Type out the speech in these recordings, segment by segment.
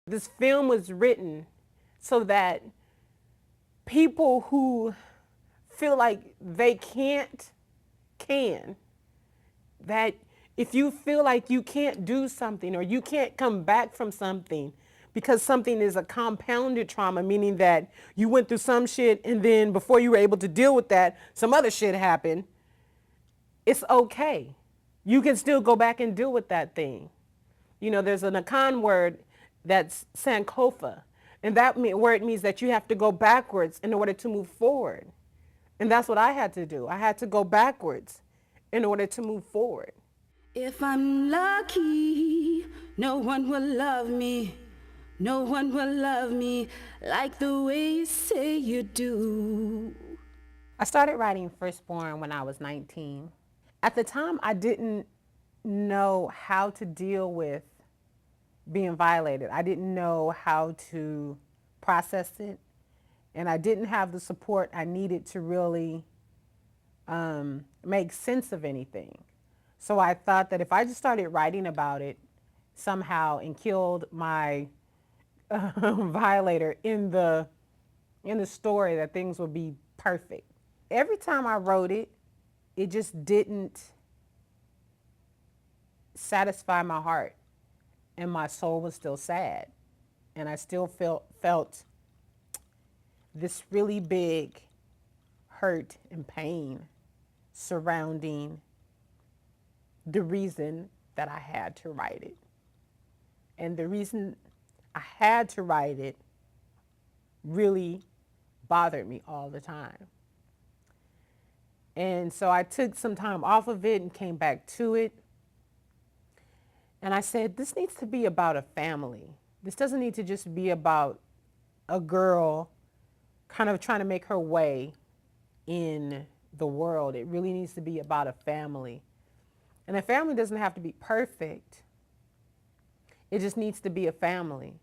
This film was written so that people who feel like they can't, can. That if you feel like you can't do something or you can't come back from something because something is a compounded trauma, meaning that you went through some shit and then before you were able to deal with that, some other shit happened, it's okay. You can still go back and deal with that thing. You know, there's an Akan word that's Sankofa, and that word means that you have to go backwards in order to move forward. And that's what I had to do. I had to go backwards in order to move forward. If I'm lucky, no one will love me. No one will love me like the way you say you do. I started writing Firstborn when I was 19. At the time, I didn't know how to deal with being violated. I didn't know how to process it, and I didn't have the support I needed to really make sense of anything. So I thought that if I just started writing about it somehow and killed my violator in the story, that things would be perfect. Every time I wrote it, it just didn't satisfy my heart, and my soul was still sad, and I still felt this really big hurt and pain surrounding the reason that I had to write it. And the reason I had to write it really bothered me all the time. And so I took some time off of it and came back to it. And I said, this needs to be about a family. This doesn't need to just be about a girl kind of trying to make her way in the world. It really needs to be about a family. And a family doesn't have to be perfect. It just needs to be a family.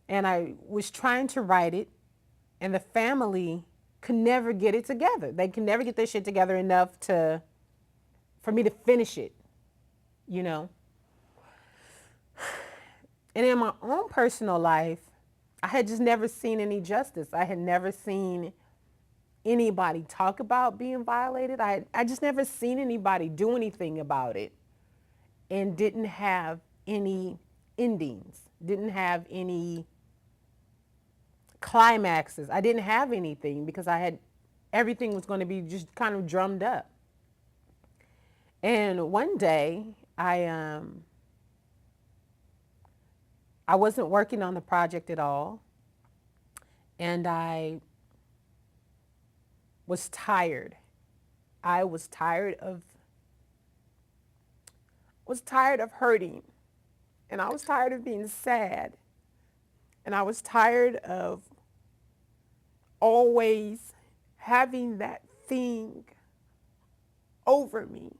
And I was trying to write it, and the family could never get it together. They can never get their shit together enough for me to finish it, you know? And in my own personal life, I had just never seen any justice. I had never seen anybody talk about being violated. I just never seen anybody do anything about it, and didn't have any endings, didn't have any climaxes. I didn't have anything because everything was going to be just kind of drummed up. And one day I wasn't working on the project at all, and I was tired. I was tired of hurting, and I was tired of being sad, and I was tired of always having that thing over me,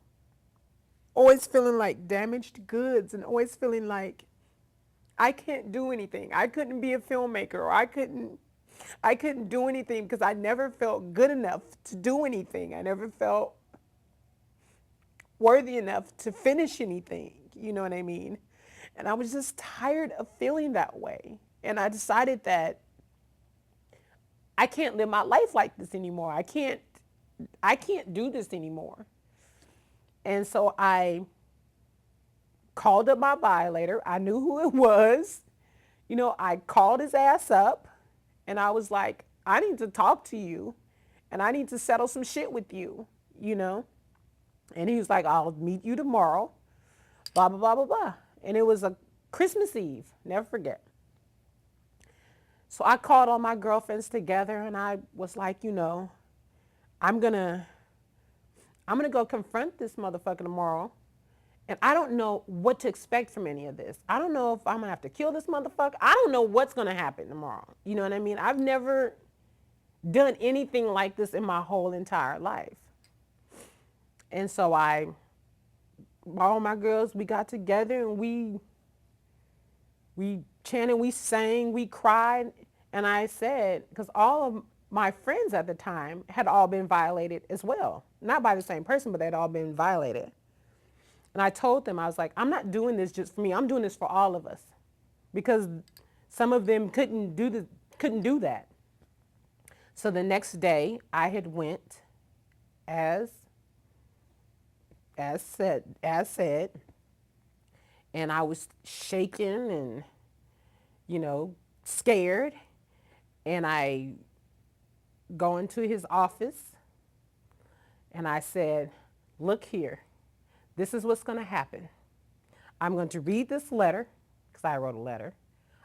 always feeling like damaged goods, and always feeling like I can't do anything. I couldn't be a filmmaker, or I couldn't do anything because I never felt good enough to do anything. I never felt worthy enough to finish anything. You know what I mean? And I was just tired of feeling that way. And I decided that I can't live my life like this anymore. I can't do this anymore. And so I called up my violator. I knew who it was. You know, I called his ass up, and I was like, I need to talk to you, and I need to settle some shit with you, you know? And he was like, I'll meet you tomorrow, blah, blah, blah, blah, blah. And it was a Christmas Eve, never forget. So I called all my girlfriends together, and I was like, you know, I'm gonna go confront this motherfucker tomorrow. And I don't know what to expect from any of this. I don't know if I'm gonna have to kill this motherfucker. I don't know what's gonna happen tomorrow. You know what I mean? I've never done anything like this in my whole entire life. And so all my girls, we got together, and we chanted, we sang, we cried. And I said, because all of my friends at the time had all been violated as well. Not by the same person, but they'd all been violated. And I told them, I was like, I'm not doing this just for me. I'm doing this for all of us. because some of them couldn't do that. So the next day I had went as said, and I was shaken and, scared. And I go into his office and I said, look here, this is what's going to happen. I'm going to read this letter, because I wrote a letter.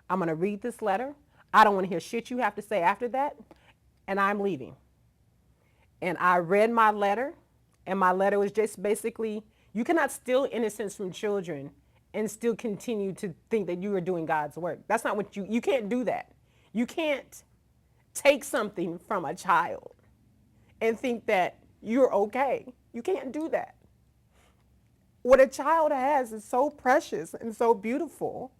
I'm going to read this letter. I don't want to hear shit you have to say after that, and I'm leaving. And I read my letter, and my letter was just basically, you cannot steal innocence from children and still continue to think that you are doing God's work. That's not what you can't do that. You can't take something from a child and think that you're okay. You can't do that. What a child has is so precious and so beautiful.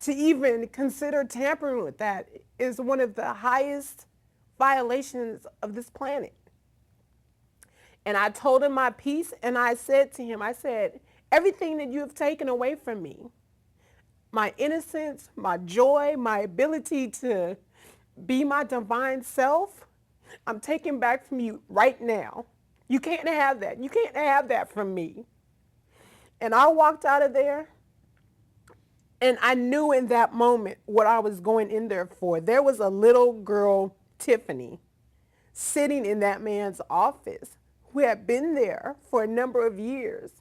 To even consider tampering with that is one of the highest violations of this planet. And I told him my piece, and I said to him, I said, everything that you have taken away from me, my innocence, my joy, my ability to be my divine self, I'm taking back from you right now. You can't have that. You can't have that from me. And I walked out of there, and I knew in that moment what I was going in there for. There was a little girl, Tiffany, sitting in that man's office who had been there for a number of years.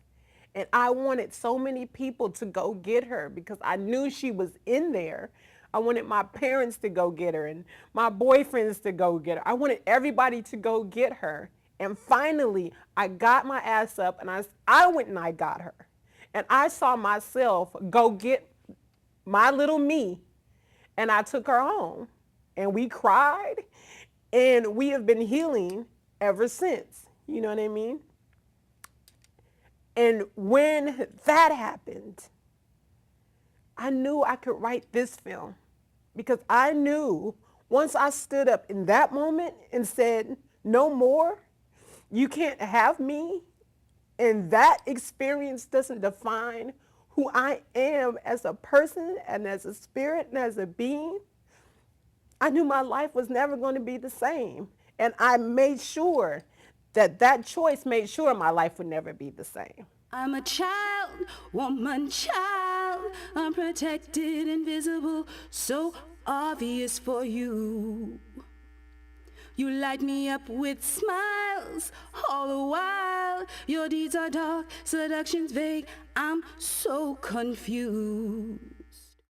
And I wanted so many people to go get her because I knew she was in there. I wanted my parents to go get her and my boyfriends to go get her. I wanted everybody to go get her. And finally, I got my ass up and I went and I got her. And I saw myself go get my little me, and I took her home. And we cried, and we have been healing ever since. You know what I mean? And when that happened, I knew I could write this film, because I knew once I stood up in that moment and said, no more, you can't have me, and that experience doesn't define who I am as a person and as a spirit and as a being, I knew my life was never going to be the same. And I made sure that choice made sure my life would never be the same. I'm a child, woman child, unprotected, invisible, so obvious for you. You light me up with smiles all the while. Your deeds are dark, seduction's vague. I'm so confused.